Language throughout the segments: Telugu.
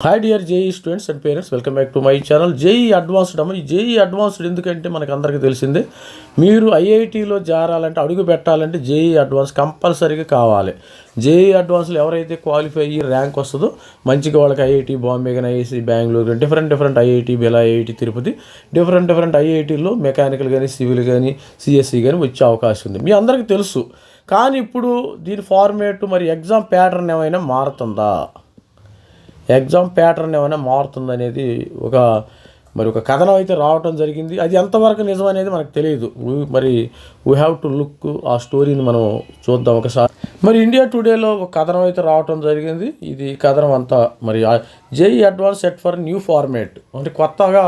Hi dear JEE students and parents, welcome back to my channel. JEE advanced అమ్మ. ఈ జేఈ అడ్వాన్స్డ్ ఎందుకంటే మనకు అందరికీ తెలిసిందే, మీరు ఐఐటీలో చేరాలంటే, అడుగు పెట్టాలంటే జేఈ అడ్వాన్స్ కంపల్సరీగా కావాలి. జేఈ అడ్వాన్స్లో ఎవరైతే క్వాలిఫై అయ్యి ర్యాంక్ వస్తుందో మంచిగా వాళ్ళకి ఐఐటీ బాంబే కానీ, IISc Bengaluru, different IIT, Bhilai IIT Tirupati, different ఐఐటీల్లో మెకానికల్ కానీ, సివిల్ కానీ, సిఎస్సి కానీ వచ్చే అవకాశం ఉంది. మీ అందరికీ తెలుసు. కానీ ఇప్పుడు దీని ఫార్మేట్ మరి ఎగ్జామ్ ప్యాటర్న్ ఏమైనా మారుతుందా, ఎగ్జామ్ ప్యాటర్న్ ఏమైనా మారుతుందనేది ఒక కథనం అయితే రావటం జరిగింది. అది ఎంతవరకు నిజం అనేది మనకు తెలియదు. మరి వీ హ్యావ్ టు లుక్ ఆ స్టోరీని మనం చూద్దాం ఒకసారి. మరి ఇండియా టుడేలో ఒక కథనం అయితే రావటం జరిగింది. ఇది కథనం అంతా మరి JEE advance set for new format, అంటే కొత్తగా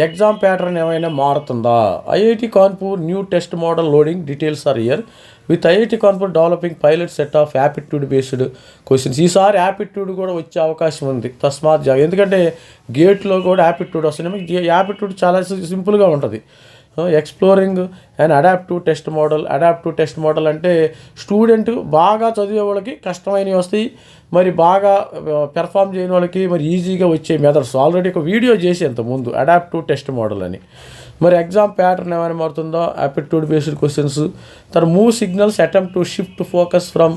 ఎగ్జామ్ ప్యాటర్న్ ఏమైనా మారుతుందా. IIT Kanpur new test model loading details are year with IIT Kanpur developing pilot set of aptitude based questions. ఈసారి యాపిట్యూడ్ కూడా వచ్చే అవకాశం ఉంది. తస్మాత్ జాగ్రత్త. ఎందుకంటే గేట్లో కూడా యాపిట్యూడ్ వస్తుంది. యాపిట్యూడ్ చాలా సింపుల్గా ఉంటుంది. Exploring and adaptive test model. Adaptive test model అంటే స్టూడెంట్ బాగా చదివే వాళ్ళకి కష్టమైనవి వస్తాయి, మరి బాగా పెర్ఫామ్ చేయని వాళ్ళకి మరి ఈజీగా వచ్చే మెథడ్స్. ఆల్రెడీ ఒక వీడియో చేసి ముందు అడాప్టివ్ టెస్ట్ మోడల్ అని. మరి ఎగ్జామ్ ప్యాటర్న్ ఏమైనా మారుతుందో, aptitude based questions. Move signals attempt to shift focus from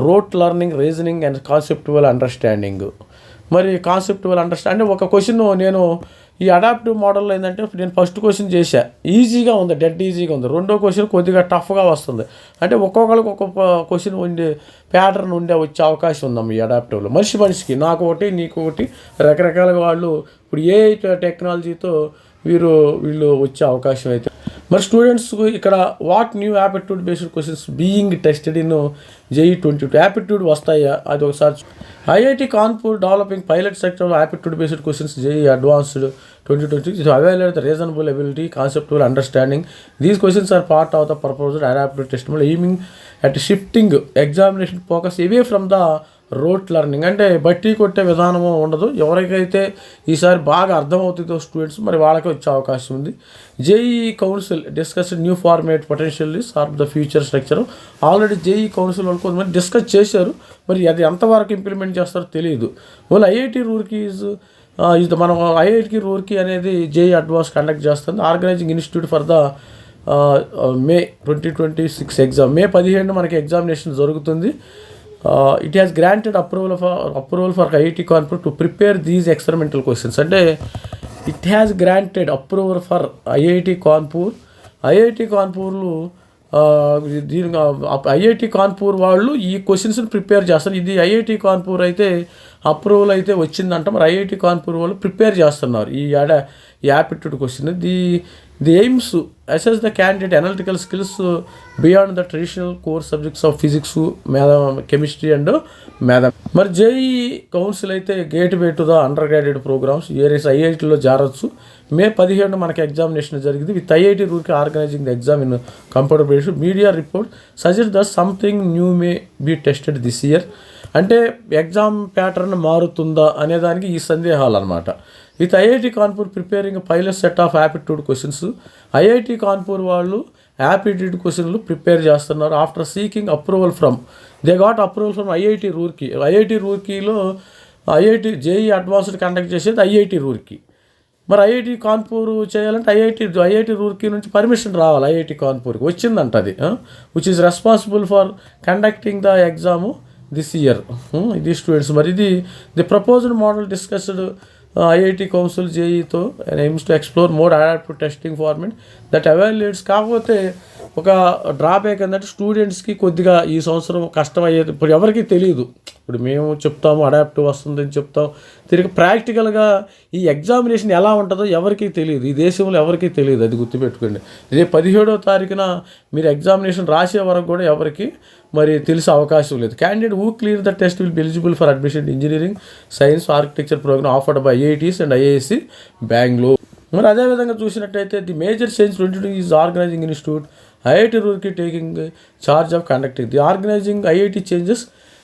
rote learning, reasoning and conceptual understanding. మరి కాన్సెప్టువల్ అండర్స్టాండింగ్ ఒక క్వశ్చన్ నేను ఈ అడాప్టివ్ మోడల్లో ఏంటంటే, నేను ఫస్ట్ క్వశ్చన్ చేశా, ఈజీగా ఉంది, డెడ్ ఈజీగా ఉంది. రెండో క్వశ్చన్ కొద్దిగా టఫ్గా వస్తుంది. అంటే ఒక్కొక్కరికి ఒక్కొక్క క్వశ్చన్ ఉండే ప్యాటర్న్ వచ్చే అవకాశం ఉందమ్మ ఈ అడాప్టివ్లో. మనిషికి నాకు ఒకటి, నీకు ఒకటి, రకరకాలుగా వాళ్ళు ఇప్పుడు ఏ టెక్నాలజీతో వీళ్ళు వచ్చే అవకాశం అయితే. మరి స్టూడెంట్స్ ఇక్కడ what new aptitude based questions being tested in JEE 22 aptitude వస్తాయా అది ఒకసారి. IIT Kanpur developing pilot sector aptitude based questions JEE advanced 2020 to evaluate the reasonable ability, conceptual understanding. These questions are part of the proposed adaptive test model aiming at shifting examination focus away from the rote learning. అంటే బట్టి కొట్టే విధానము ఉండదు. ఎవరికైతే ఈసారి బాగా అర్థమవుతుందో స్టూడెంట్స్ మరి వాళ్ళకి వచ్చే అవకాశం ఉంది. JEE council discuss new format potentially shape the future structure. Already JEE council వాళ్ళు కొంతమంది డిస్కస్ చేశారు. మరి అది ఎంతవరకు ఇంప్లిమెంట్ చేస్తారో తెలియదు. వాళ్ళు ఐఐటి రూర్కీ ఇది మనం ఐఐటి రూర్కీ అనేది జేఈ అడ్వాన్స్ కండక్ట్ చేస్తుంది. Organizing institute for the May 2026 exam. May 15 మనకి ఎగ్జామినేషన్ జరుగుతుంది. It has granted approval for IIT Kanpur to prepare these experimental questions. అంటే it has granted approval for IIT Kanpur. IIT కాన్పూర్లు ఐఐటి కాన్పూర్ వాళ్ళు ఈ క్వశ్చన్స్ని ప్రిపేర్ చేస్తారు. ఇది ఐఐటి కాన్పూర్ అయితే అప్రూవల్ అయితే వచ్చిందంట. మరి ఐఐటి కాన్పూర్ వాళ్ళు ప్రిపేర్ చేస్తున్నారు ఈ aptitude question. The aims assess the candidate analytical skills beyond the traditional core subjects of physics, chemistry and mathematics. మరి జేఈ కౌన్సిల్ అయితే gateway to the undergraduate programmes areas ఐఐటీలో జారచ్చు. మే 15 మనకి ఎగ్జామినేషన్ జరిగింది. With IIT Roorkee organizing the exam in computer based. Media report suggest the something new may be tested this year. అంటే ఎగ్జామ్ ప్యాటర్న్ మారుతుందా అనేదానికి ఈ సందేహాలు అనమాట. With IIT Kanpur preparing pilot set of aptitude questions. IIT Kanpur వాళ్ళు యాప్టిట్యూడ్ క్వశ్చన్లు ప్రిపేర్ చేస్తున్నారు. After seeking approval from they got approval from IIT Roorkee. IIT రూర్కీలో ఐఐటి జేఈ అడ్వాన్స్డ్ కండక్ట్ చేసేది ఐఐటి రూర్కీ. మరి ఐఐటి కాన్పూర్ చేయాలంటే ఐఐటి రూర్కీ నుంచి పర్మిషన్ రావాలి. ఐఐటి కాన్పూర్కి వచ్చిందంట అది, which is responsible for conducting the exam this year. ఇది స్టూడెంట్స్. మరి ఇది the proposed model discussed IIT council జేఈతో aims to explore more adaptive testing format that evaluates. కాకపోతే ఒక డ్రాబ్యాక్ ఏంటంటే స్టూడెంట్స్కి కొద్దిగా ఈ సంవత్సరం కష్టమయ్యేది. ఇప్పుడు ఎవరికీ తెలియదు. ఇప్పుడు మేము చెప్తాము అడాప్టివ్ వస్తుందని చెప్తాం, తిరిగి ప్రాక్టికల్గా ఈ ఎగ్జామినేషన్ ఎలా ఉంటుందో ఎవరికీ తెలియదు. ఈ దేశంలో ఎవరికీ తెలియదు. అది గుర్తుపెట్టుకోండి. రేపు 17వ తారీఖున మీరు ఎగ్జామినేషన్ రాసే వరకు కూడా ఎవరికి మరి తెలిసే అవకాశం లేదు. Candidate who clear the test will be eligible for admission engineering, science, architecture program offered by IITs and IISc Bengaluru. మరి అదేవిధంగా చూసినట్టయితే the major change 22 is organizing institute IIT Roorkee taking charge of conducting the organizing IIT changes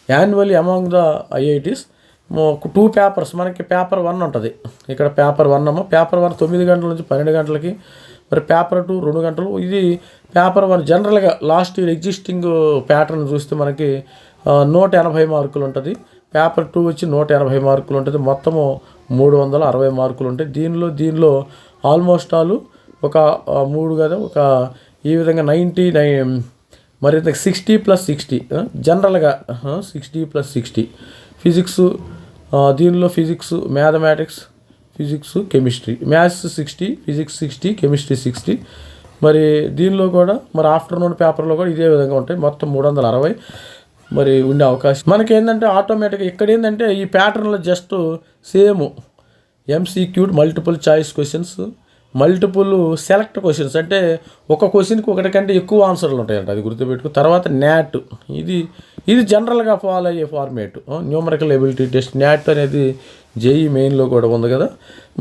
annually among the IITs. 2 papers మనకి పేపర్ 1 ఉంటుంది. ఇక్కడ పేపర్ 1 అమ్మ. పేపర్ 1 9 గంటల నుంచి 12 గంటలకి. మరి పేపర్ 2 2 గంటలు. ఇది పేపర్ 1 జనరల్గా లాస్ట్ ఇయర్ ఎగ్జిస్టింగ్ ప్యాటర్న్ చూస్తే మనకి 180 మార్కులు ఉంటుంది. పేపర్ 2 వచ్చి 180 మార్కులు ఉంటుంది. మొత్తము 360 మార్కులు ఉంటాయి. దీనిలో ఆల్మోస్ట్ ఆల్ ఒక 3 కదా, ఒక ఈ విధంగా 99 మరి 60+60 జనరల్గా 60+60 ఫిజిక్స్, దీనిలో physics, mathematics, physics, chemistry, maths 60, physics 60, chemistry 60. మరి దీనిలో కూడా మరి ఆఫ్టర్నూన్ పేపర్లో కూడా ఇదే విధంగా ఉంటాయి. మొత్తం 360 మరి ఉండే అవకాశం మనకేంటంటే ఆటోమేటిక్గా ఇక్కడ ఏంటంటే ఈ ప్యాటర్న్లో just same MCQ multiple choice questions, multiple select questions, అంటే ఒక క్వశ్చన్కి ఒకటి కంటే ఎక్కువ ఆన్సర్లు ఉంటాయంట, అది గుర్తుపెట్టుకు. తర్వాత న్యాట్, ఇది జనరల్గా ఫాలో అయ్యే ఫార్మేట్. న్యూమరికల్ ఎబిలిటీ టెస్ట్ న్యాట్ అనేది జేఈ మెయిన్లో కూడా ఉంది కదా.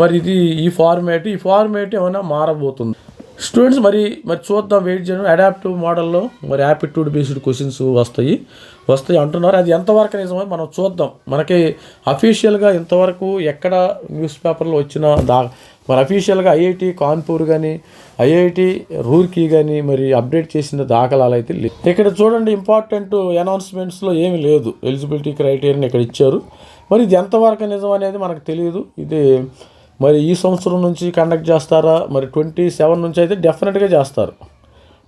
మరి ఈ ఫార్మేట్ ఏమైనా మారబోతుంది స్టూడెంట్స్. మరి చూద్దాం, వెయిట్ చేయడం. అడాప్టివ్ మోడల్లో మరి యాప్టిట్యూడ్ బేస్డ్ క్వశ్చన్స్ వస్తాయి అంటున్నారు. అది ఎంతవరకు నిజమో మనం చూద్దాం. మనకి అఫీషియల్గా ఇంతవరకు ఎక్కడ న్యూస్ పేపర్లో వచ్చిన మరి అఫీషియల్గా ఐఐటి కాన్పూర్ కానీ ఐఐటి రూర్కీ కానీ మరి అప్డేట్ చేసిన దాఖలాలు అయితే లేవు. ఇక్కడ చూడండి, ఇంపార్టెంట్ అనౌన్స్మెంట్స్లో ఏమీ లేదు. ఎలిజిబిలిటీ క్రైటీరియాని ఇక్కడ ఇచ్చారు. మరి ఇది ఎంతవరకు నిజం అనేది మనకు తెలియదు. ఇది మరి ఈ సంవత్సరం నుంచి కండక్ట్ చేస్తారా, మరి 27 నుంచి అయితే డెఫినెట్గా చేస్తారు.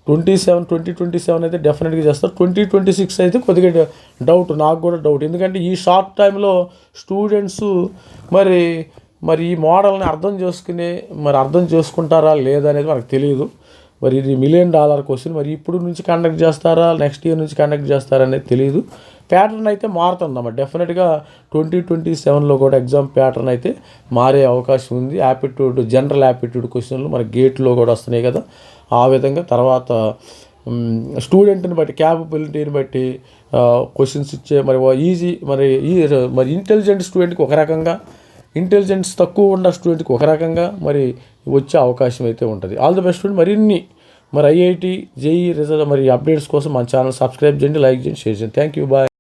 2027 అయితే డెఫినెట్గా చేస్తారు. 2026 అయితే కొద్దిగా డౌట్, నాకు కూడా డౌట్. ఎందుకంటే ఈ షార్ట్ టైంలో స్టూడెంట్స్ మరి ఈ మోడల్ని అర్థం చేసుకుంటారా లేదా అనేది మనకు తెలియదు. మరి ఇది $1 మిలియన్ క్వశ్చన్. మరి ఇప్పుడు నుంచి కండక్ట్ చేస్తారా, నెక్స్ట్ ఇయర్ నుంచి కండక్ట్ చేస్తారా అనేది తెలియదు. ప్యాటర్న్ అయితే మారుతుందన్నమాట. డెఫినెట్గా 2027లో కూడా ఎగ్జామ్ ప్యాటర్న్ అయితే మారే అవకాశం ఉంది. జనరల్ యాప్టిట్యూడ్ క్వశ్చన్లు మన గేట్లో కూడా వస్తున్నాయి కదా, ఆ విధంగా. తర్వాత స్టూడెంట్ని బట్టి, క్యాపబిలిటీని బట్టి క్వశ్చన్స్ ఇచ్చే మరి ఈజీ మరి ఇంటెలిజెంట్ స్టూడెంట్కి ఒక రకంగా, ఇంటెలిజెన్స్ తక్కువ ఉన్న స్టూడెంట్కి ఒక రకంగా మరి వచ్చే అవకాశం అయితే ఉంటుంది. All the best student. మరిన్ని ఐఐటి జేఈ రిజల్ట్ మరి అప్డేట్స్ కోసం మన ఛానల్ సబ్స్క్రైబ్ చేయండి, లైక్ చేయండి, షేర్ చేయండి. Thank you, bye.